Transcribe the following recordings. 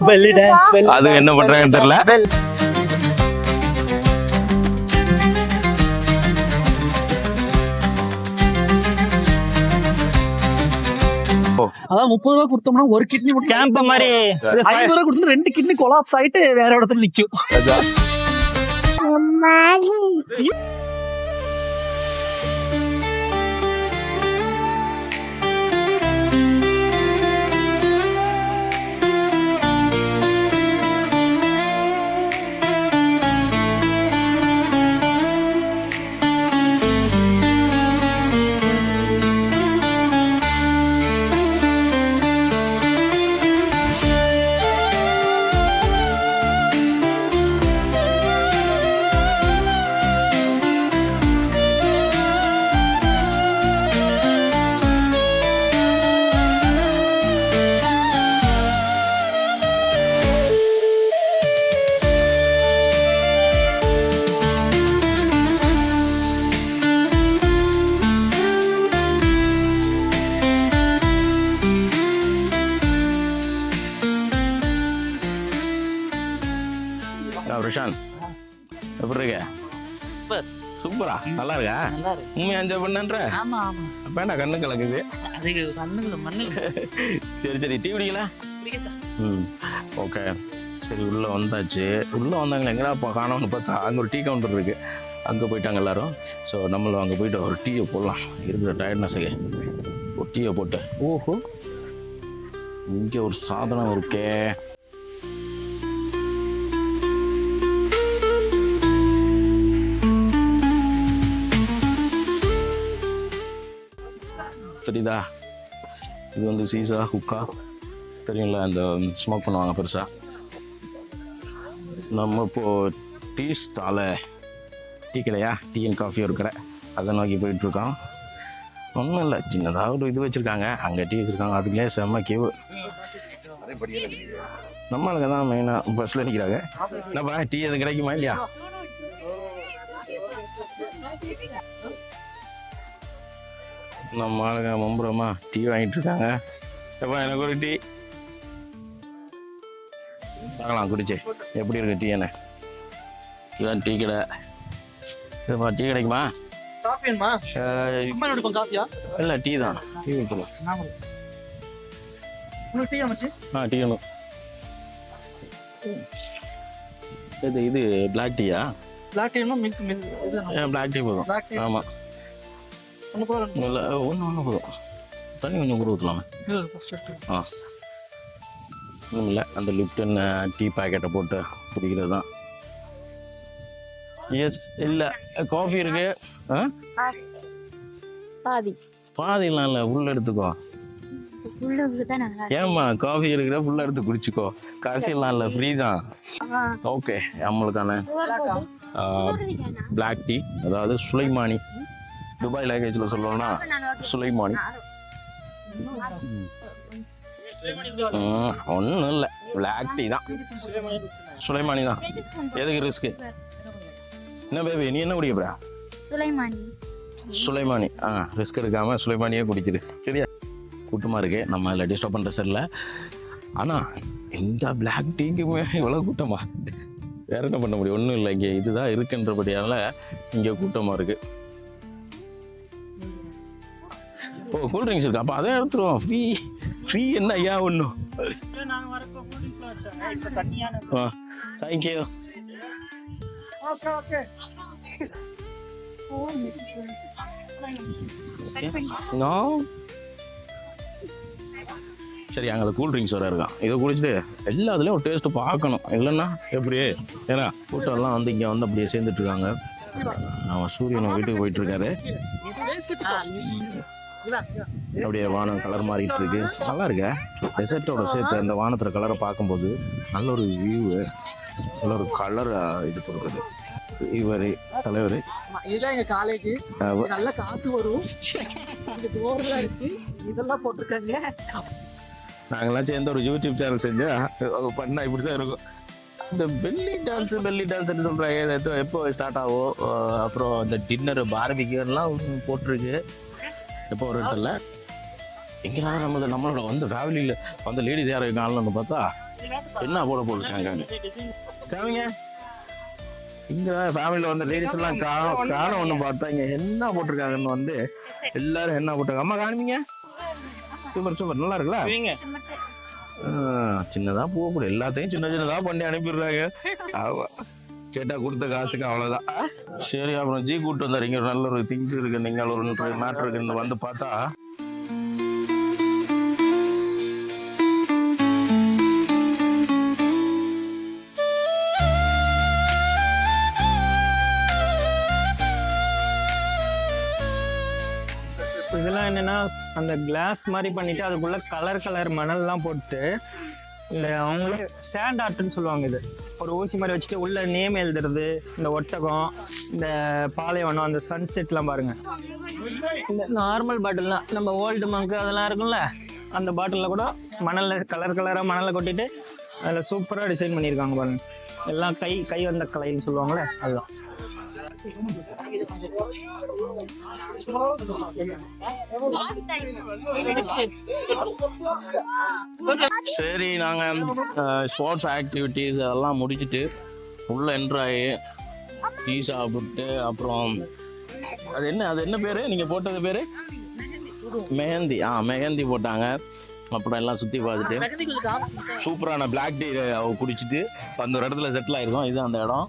belly dance, belly அது dance, என்ன பண்றாங்கன்னு தெரியல. அதான் 30 ரூபா கொடுத்தோம்னா ஒரு கிட்னி கேம்ப் மாதிரி 50 ரூபா கொடுத்து 2 கிட்னி கொலாப்ஸ் ஆயிட்டு வேற இடத்துல நிக்கும். பிரசாந்த் எப்படி இருக்க? சூப்பர் சூப்பரா, நல்லா இருக்கா? நல்லா இருக்கு. உண்மையா என்ஜாய் பண்ணன்ற? ஆமா ஆமா அப்ப என்ன கண்ணு கலக்குது? அது கண்ணுல மண்ணுல சரி சரி, டீ குடிக்கல? ஓகே சரி, உள்ள வந்தாச்சு. உள்ள வந்தாங்களே, எங்கடா காணோம்னு பார்த்தா அங்கே ஒரு டீ கவுண்டர் இருக்கு, அங்கே போயிட்டாங்க எல்லாரும். ஸோ நம்மளும் அங்கே போயிட்டு ஒரு டீயை போடலாம். இருக்கிற டயர்ட்னஸுக்கு ஒரு டீயை போட்டு. ஓஹோ, இங்கே ஒரு சாதனம் இருக்கே. சரிதா, இது வந்து சீசா ஹுக்கா தெரியுங்களா, அந்த ஸ்மோக் பண்ணுவாங்க பெருசாக. நம்ம இப்போது டீ ஸ்டால, டீ கடையா, டீ அண்ட் காஃபி இருக்கிற அதை நோக்கி போயிட்டுருக்கோம். ஒன்றும் இல்லை, சின்னதாக ஒரு இது வச்சுருக்காங்க, அங்கே டீ வச்சுருக்காங்க, அதுக்குள்ளே செம்ம கியூ. நம்மளுக்கு தான் மெயினாக பஸ்ஸில் நிற்கிறாங்க. என்னப்பா டீ எதுவும் கிடைக்குமா இல்லையா? நம்ம ஆளுங்க மும்புறமா டீ வாங்கிட்டு இருக்காங்க. எப்பா எனக்கு ஒரு டீ பார்க்கலாம், குடிச்சு எப்படி இருக்கு டீ? என்ன இதுதான் டீ கடை. இதுப்பா டீ கிடைக்குமா? இல்லை டீ தான், டீ கொடுத்துருவோம். டீ வேணும். இது பிளாக் டீயா? பிளாக் டீனா மில்க் பிளாக் டீ போதும். ஆமாம், இல்லை ஒன்று போதும். தண்ணி கொஞ்சம் கூட ஊற்றலாமே. ஆ ஒன்றும் இல்லை, அந்த லிப்டன் டீ பேக்கெட்டை போட்டு குடிக்கிறது தான். எஸ், இல்லை காஃபி இருக்கு. பாதிலாம் இல்லை, உள்ள எடுத்துக்கோ. ஏம்மா காஃபி இருக்கிற ஃபுல்லாக எடுத்து குடிச்சிக்கோ, காசிலாம் இல்லை, ஃப்ரீ தான். ஓகே, நம்மளுக்கான பிளாக் டீ, அதாவது சுலைமானி, துபாய் லாங்குவேஜில் சொல்லணும்னா சுலைமானி. ஒன்றும் இல்லை, பிளாக் டீ தான், சுலைமானி தான். எதுக்கு ரிஸ்க்கு? என்ன பேபி, நீ என்ன குடிக்கிறா? சுலைமானி. ரிஸ்க் எடுக்காமல் சுலைமானியே குடிக்குது. சரியா, கூட்டமாக இருக்கு, நம்ம இல்லை டிஸ்டர்ப் பண்ணுற சரியில்லை. ஆனால் இந்த பிளாக் டீக்குமே இவ்வளோ கூட்டமா? வேற என்ன பண்ண முடியும்? ஒன்றும் இல்லை, இங்கே இதுதான் இருக்குன்றபடியால் இங்கே கூட்டமாக இருக்குது. ஓ, கூல்ட்ரிங்க்ஸ் இருக்கு, அப்போ அதே எடுத்துருவோம். ஃப்ரீ ஃப்ரீ என்ன ஐயா ஒன்றும். தேங்க்யூ. சரி, அங்கே கூல்ட்ரிங்க்ஸ் வர இருக்கான், இதை குடிச்சிட்டு எல்லாத்துலேயும் ஒரு டேஸ்ட்டு பார்க்கணும், இல்லைன்னா எப்படி? ஏன்னா கூட்டம்லாம் வந்து இங்கே வந்து அப்படியே சேர்ந்துட்டு இருக்காங்க. அவன் சூரியனை வீட்டுக்கு போயிட்டு இருக்காரு. அப்படியே வானம் கலர் மாறிட்டு இருக்கு, நல்லா இருக்கு. டெசர்ட்டோட சேர்த்து அந்த வானத்துல கலரை பார்க்கும்போது நல்ல ஒரு வியூவு, நல்ல ஒரு கலர் இது கொடுக்குது. இவர் தலைவர், இதுதான் எங்க காலேஜ். நல்ல காத்து வரும், இதெல்லாம் போட்டிருக்காங்க. நாங்களாம் சேர்ந்து ஒரு யூடியூப் சேனல் செஞ்சா பண்ணா இப்படிதான் இருக்கும். இந்த பெல்லி டான்ஸ்ன்னு சொல்கிறாங்க, எப்போ ஸ்டார்ட் ஆகும்? அப்புறம் இந்த டின்னரு பார்பிக்யூலாம் போட்டிருக்கு, எப்போ வரும்ல. எங்கேனா நம்மளோட வந்து ஃபேமிலியில் வந்து லேடிஸ் யாரும் இருக்காங்கன்னு பார்த்தா என்ன போட போட்டுருக்காங்க காமிங்க. இங்க ஃபேமிலியில வந்து லேடிஸ் எல்லாம் காணம் ஒண்ணு பார்த்தா இங்க என்ன போட்டிருக்காங்கன்னு வந்து எல்லாரும் என்ன போட்டாங்க. அம்மா காணுமீங்க. சூப்பர் சூப்பர், நல்லா இருக்குல்ல. சின்னதா போகக்கூடாது, எல்லாத்தையும் சின்ன சின்னதா பண்ணி அனுப்பிடுறாங்க. கேட்டா கொடுத்த காசுக்கு அவ்வளவுதான். சரி, அப்புறம் ஜி கூட்டு வந்தாரு. இங்க ஒரு நல்ல ஒரு திங்ஸ் இருக்கு, நீங்கள் ஒரு மேட்ரு இருக்குன்னு வந்து பார்த்தா இதெல்லாம் என்னன்னா அந்த கிளாஸ் மாதிரி பண்ணிட்டு அதுக்குள்ள கலர் மணல்லாம் போட்டு இந்த அவங்களே ஸ்டாண்ட் ஆர்ட்னு சொல்லுவாங்க. இது ஒரு ஊசி மாதிரி வச்சுட்டு உள்ள நேம் எழுதுறது, இந்த ஒட்டகம், இந்த பாலைவனம், அந்த சன்செட்லாம் பாருங்க. இந்த நார்மல் பாட்டில்லாம் நம்ம ஓல்டு மங்கு அதெல்லாம் இருக்கும்ல, அந்த பாட்டிலில் கூட மணலில் கலராக மணலை கொட்டிட்டு அதில் சூப்பராக டிசைன் பண்ணியிருக்காங்க பாருங்க. எல்லாம் கை வந்த கலைன்னு சொல்லுவாங்களே, அதுதான். சரி, நாங்க ஸ்போர்ட்ஸ் ஆக்டிவிட்டீஸ் அதெல்லாம் முடிச்சுட்டு உள்ள என்ட்ராயி டீ சாப்பிட்டு அப்புறம் அது என்ன பேரு நீங்க போட்டது பேரு? மெஹந்தி. மெஹந்தி போட்டாங்க. அப்புறம் எல்லாம் சுற்றி பார்த்துட்டு சூப்பரான பிளாக் டீ குடிச்சிட்டு அந்த ஒரு இடத்துல செட்டில் ஆயிருக்கோம். இது அந்த இடம்.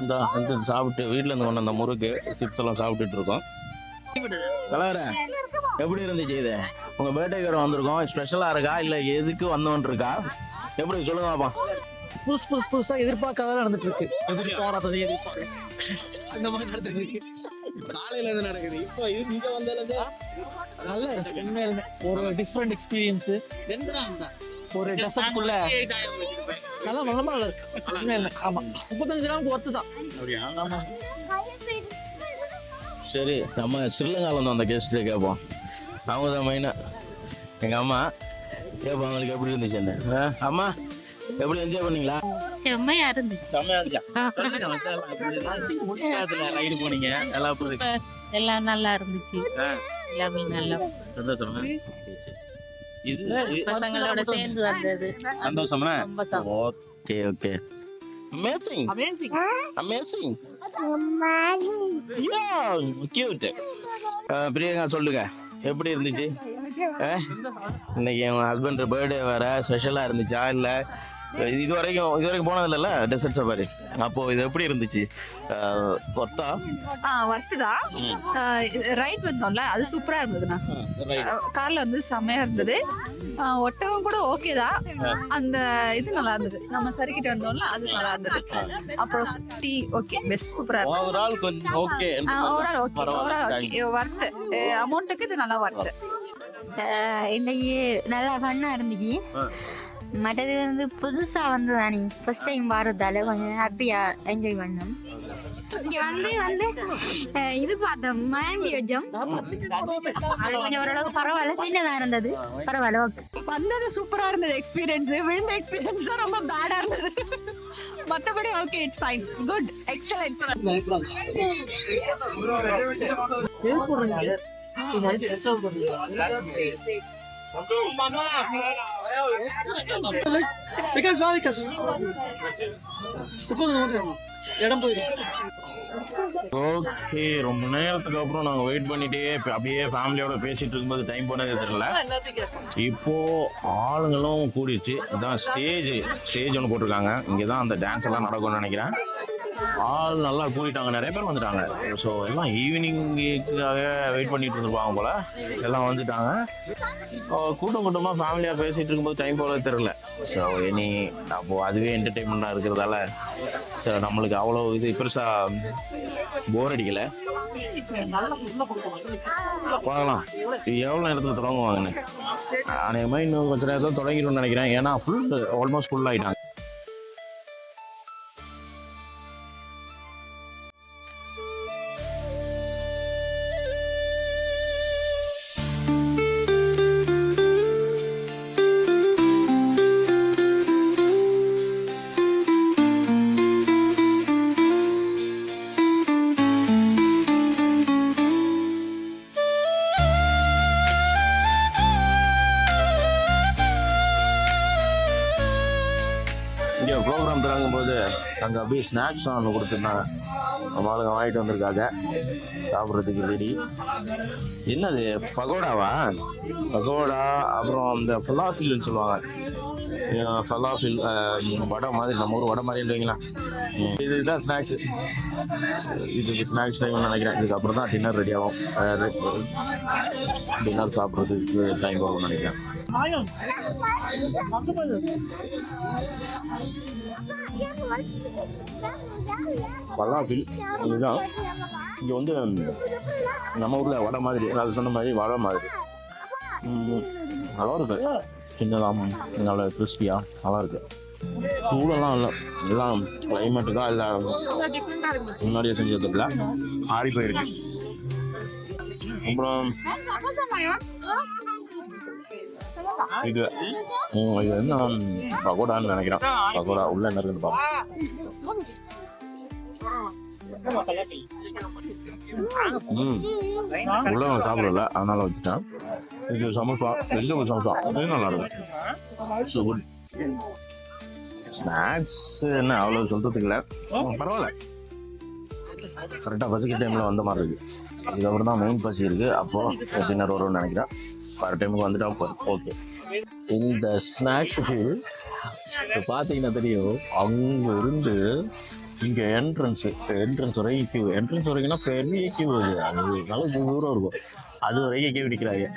இந்த சாப்பிட்டு வீட்டில் இருந்து கொண்டு அந்த முறுக்கு சிப்ஸ் எல்லாம் சாப்பிட்டுட்டு இருக்கோம். கலவர எப்படி இருந்துச்சு? இது உங்கள் பர்த்டேக்கு வந்திருக்கோம், ஸ்பெஷலாக இருக்கா இல்லை எதுக்கு வந்தோன்னு இருக்கா? எப்படி சொல்லுங்க பாப்பா. புதுசா எதிர்பார்க்காத நடந்துட்டு இருக்கு. எதிர்பாராததை அந்த மாதிரி நடந்துட்டு இருக்கு. காலையில இருந்து நடக்குது. இப்போ இது இங்க வந்ததுல நல்லா இருக்கு. ஒரு டிஃப்ரெண்ட் எக்ஸ்பீரியன்ஸ். ஒரு டெசர்ட்குள்ள நல்லா இருக்கு. ஆமா, 35 கிராமுக்கு ஒர்த்து தான். ஆமா. சரி, நம்ம ஸ்ரீலங்காவில் வந்து அந்த கெஸ்ட்டு கேட்போம். அவங்க தான் மெயினா எங்கள் அம்மா கேட்போம். அவங்களுக்கு எப்படி இருந்துச்சு என்ன? அம்மா எப்படி என்ஜாய் பண்ணீங்களா? செம்மையா இருந்துச்சு. செம்மையா இருந்துச்சா? ரைடு போனீங்க எல்லாம் எல்லாம் நல்லா இருந்துச்சு. எல்லாமே நல்லா சந்தோஷமா? பசங்களோட சேர்ந்து வந்தது சந்தோஷமா? ரொம்ப சந்தோஷம். Okay okay. Amazing. Yeah, cute. Priyanka சொல்லுங்க, எப்படி இருந்துச்சு? இன்னைக்கு என் ஹஸ்பண்ட் பர்த்டே வேற, ஸ்பெஷலா இருந்துச்சா இல்லை? இது வரைக்கும் போனது இல்லைல்ல டெசர்ட் சஃபாரி. அப்போ இது எப்படி இருந்துச்சு? ஒர்த்தா? ஒர்த்து தான். ரைட் வந்தோம்ல, அது சூப்பரா இருந்ததுண்ணா. கார்ல வந்து செம்மையா இருந்தது. ஒட்டகம் கூட ஓகே தான். அந்த இது நல்லா இருந்தது. நம்ம சரிக்கிட்டு வந்தோம்ல, அது நல்லா இருந்தது. அப்புறம் டீ ஓகே, பெஸ்ட், சூப்பரா இருந்தது. Overall okay. Overall okay. Worth அமௌண்ட்டுக்கு இது நல்லா ஒர்த்து. இன்னைக்கு நல்லா ஃபன்னா இருந்துச்சு. மற்றது வந்து புதுசா வந்து தானே ஃபர்ஸ்ட் டைம் வரதால கொஞ்சம் ஹாப்பியா என்ஜாய் பண்ணோம். இங்க வந்து இது பார்த்தோம், மயங்கி வச்சோம். அது கொஞ்சம் ஓரளவுக்கு பரவாயில்ல, சின்னதா இருந்தது, பரவாயில்ல. ஓகே, வந்தது சூப்பரா இருந்தது. எக்ஸ்பீரியன்ஸ் விழுந்த எக்ஸ்பீரியன்ஸ் தான் ரொம்ப பேடா இருந்தது. மற்றபடி okay, it's fine, good, excellent. இடம் போயிடும். ஓகே, ரொம்ப நேரத்துக்கு அப்புறம் நாங்கள் வெயிட் பண்ணிட்டே அப்படியே ஃபேமிலியோட பேசிட்டு இருக்கும்போது டைம் போனதே தெரியல. இப்போ ஆளுங்களும் கூடிடுச்சு. இதான் ஸ்டேஜ் ஒன்று போட்டிருக்காங்க. இங்கே தான் அந்த டான்ஸ் எல்லாம் நடக்கும்னு நினைக்கிறேன். ஆள் நல்லா கூட்டிட்டாங்க, நிறைய பேர் வந்துட்டாங்க. ஸோ எல்லாம் ஈவினிங்குக்காக வெயிட் பண்ணிட்டு இருந்திருப்பாங்க போல. எல்லாம் வந்துட்டாங்க. கூட்டமாக ஃபேமிலியாக பேசிகிட்டு இருக்கும்போது டைம் போகிறது தெரியல. ஸோ அப்போது அதுவே என்டர்டெயின்மெண்ட்டாக இருக்கிறதால ஸோ நம்மளுக்கு அவ்வளோ இது பெருசாக போர் அடிக்கலை. பார்க்கலாம் எவ்வளோ நேரத்தில் தொடங்குவாங்கன்னு. அநேகமாக இன்னும் கொஞ்சம் நேரத்தில் தொடங்கிடும்னு நினைக்கிறேன். ஏன்னா ஆல்மோஸ்ட் ஃபுல் ஆகிட்டாங்க. அங்கே அப்படியே ஸ்நாக்ஸ் ஒன்று கொடுத்துருந்தாங்க. நம்ம ஆளுங்க வாங்கிட்டு வந்திருக்காங்க சாப்பிட்றதுக்கு ரெடி. என்னது பகோடாவா? பகோடா, அப்புறம் அந்த ஃபலாஃபில்னு சொல்லுவாங்க. ஃபலாஃபில் வடை மாதிரி, நம்ம ஊர் வடை மாதிரி இல்லைங்களா. இதுதான் ஸ்நாக்ஸு. இதுக்கு ஸ்நாக்ஸ் டைம்னு நினைக்கிறேன். இதுக்கப்புறம் தான் டின்னர் ரெடி ஆகும். டின்னர் சாப்பிட்றதுக்கு டைம் ஆகும்னு நினைக்கிறேன். ஃபலாஃபில் இதுதான். இங்கே வந்து நம்ம ஊரில் வடை மாதிரி, அது சொன்ன மாதிரி வடை மாதிரி நல்லா இருக்கு. சின்னதாக நல்லா கிறிஸ்பியாக நல்லா இருக்கு. சூடெல்லாம் இல்லை, எல்லாம் கிளைமேட்டுக்காக இல்லை, முன்னாடியே செஞ்சதுல ஆறி போயிருக்கு. அப்புறம் இது இது என்ன பகோடான்னு நினைக்கிறேன். பகோடா உள்ள என்ன இருக்குன்னு பார்ப்போம். உள்ள நான் சாப்பிடல, அதனால வச்சுட்டேன். இது சமோசா, வெஜிடபிள் சமோசா, இது நல்லா இருக்கும். So good. ஸ்நாக்ஸ் என்ன அவ்வளோ சொல்றதுக்கு இல்லை, பரவாயில்ல. கரெக்டாக பசிக்க டைமில் வந்த மாதிரி இருக்கு. இதுக்கப்புறம் தான் மெயின் பசி இருக்கு. அப்போ டின்னர் வரும்னு நினைக்கிறேன். வர டைமுக்கு வந்துட்டா ஓகே. இந்த ஸ்நாக்ஸுக்கு பார்த்தீங்கன்னா தெரியும், அங்கே இருந்து இங்கே என்ட்ரன்ஸ் வரைக்கும் கியூ. என்ட்ரன்ஸ் வரைக்கும்னா பெரிய கியூ. அது நல்லா தூரம் இருக்கும். அது வரைக்கும் கியூ நிற்கிறாங்க.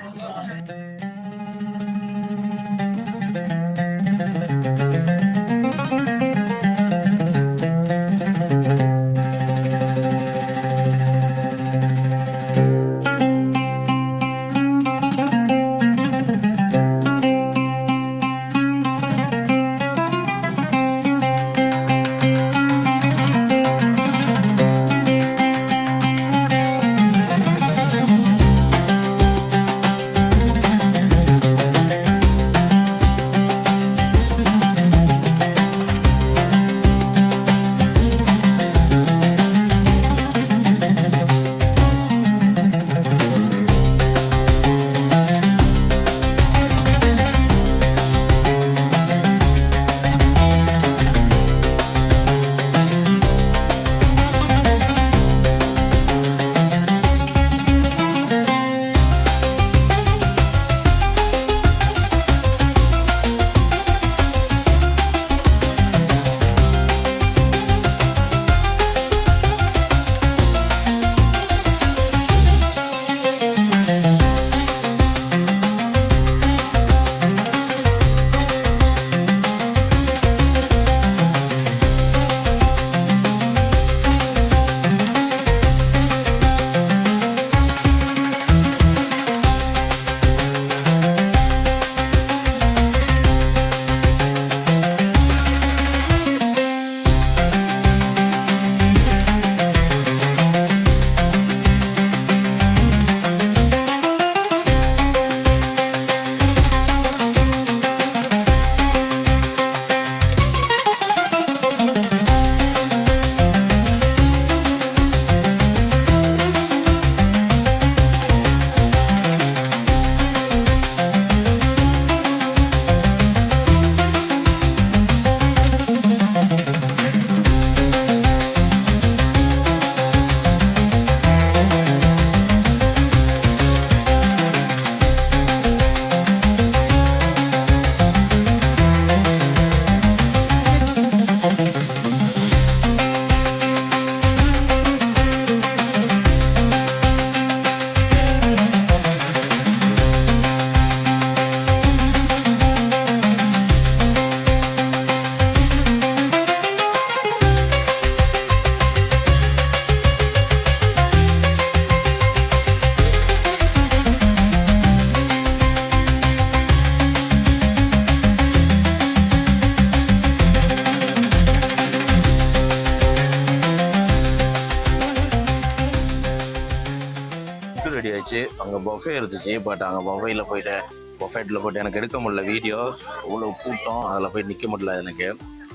ரெடி ஆயிடுச்சு. அங்கே பஃபே இருந்துச்சு. பட் அங்கே பஃபேயில் போயிட்டு பஃபேட்டில் போய்ட்டு எனக்கு எடுக்க முடியல வீடியோ. இவ்வளோ கூட்டம், அதில் போய் நிற்க முடியல எனக்கு.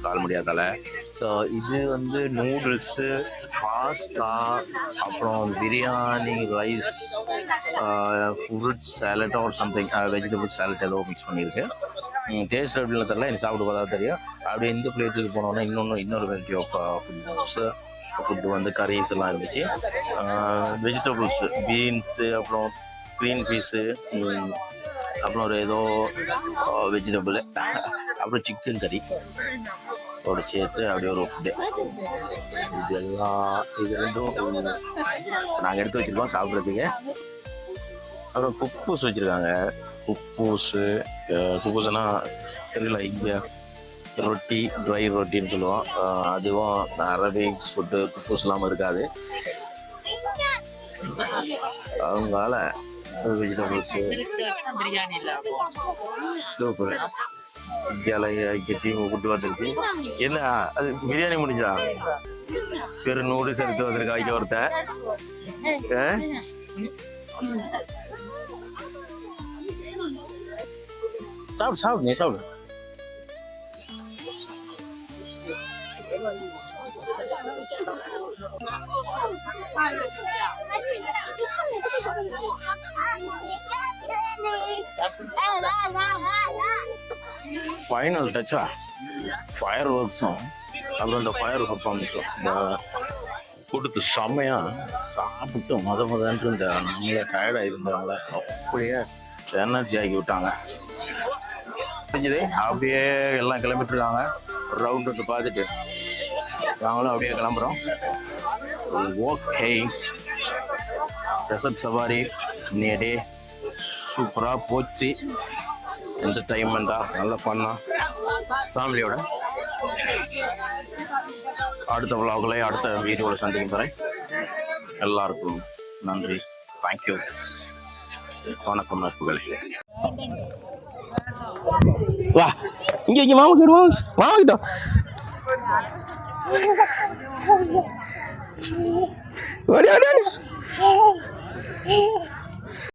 கால் முடியாதால. ஸோ இது வந்து நூடுல்ஸு, பாஸ்தா, அப்புறம் biryani, rice, fruit salad or something, vegetable salad ஏதோ மிக்ஸ் பண்ணியிருக்கு. டேஸ்ட் எப்படின்னு தெரியல, எனக்கு சாப்பிட்டு பார்த்தா தெரியும். அப்படியே இந்த பிளேட்டுக்கு போனோன்னா இன்னொரு வெரைட்டி ஆஃப் ஃபுட்டு வந்து கரீஸ் எல்லாம் இருந்துச்சு. வெஜிடபிள்ஸு, பீன்ஸு, அப்புறம் க்ரீன் பீஸு, அப்புறம் ஒரு ஏதோ வெஜிடபிள், அப்புறம் சிக்கன் கறி ஓட சேர்த்து அப்படியே ஒரு ஃபுட்டு. இது ரெண்டும் நாங்கள் எடுத்து வச்சுருக்கோம் சாப்பிட்றதுக்கு. அப்புறம் குப்பூஸ் வச்சுருக்காங்க. குப்பூஸ்னா தெரியல, இங்கே ரொட்டி, ட்ரை ரொட்டின்னு சொல்லுவோம். அதுவும் அரபிக்ஸ் ஃபுட்டு குப்பூஸ் இல்லாமல் இருக்காது. அவங்களால வெஜிடபிள்ஸு சூப்பர். இந்தியாவில் டீம் கூட்டு வந்துருச்சு. என்ன அது பிரியாணி முடிஞ்சா பெரு நூடுல்ஸ் எடுத்து வந்திருக்காங்க ஒருத்தன். சாப்பிடு நீ சாப்பிடு. ஃபைனல் டச்சா ஃபயர் ஒர்க்ஸும் அப்புறம் இந்த ஃபயர் பர்ஃபார்மன்ஸும் இந்த கொடுத்து செம்மையாக சாப்பிட்டு முதன்ட்டு இந்த நம்மளே டயர்டாக இருந்தவங்கள அப்படியே எனர்ஜி ஆக்கி விட்டாங்க. செஞ்சது அப்படியே எல்லாம் கிளம்பிட்டுருக்காங்க. ரவுண்ட் வந்து பார்த்துட்டு நாங்களும் அப்படியே கிளம்புறோம். ஓகே, டெசர்ட் சவாரி நேடே சூப்பராக போச்சு. என்டர்டைன்மெண்ட்டாக நல்ல ஃபன்னாக ஃபேமிலியோட. அடுத்த விலாகுகளை அடுத்த வீடியோவில் சந்திக்கும் வரை எல்லாருக்கும் நன்றி. தேங்க்யூ. வணக்கம் நட்புகளே. வா இங்கே மாமா கிட்ட ஓடி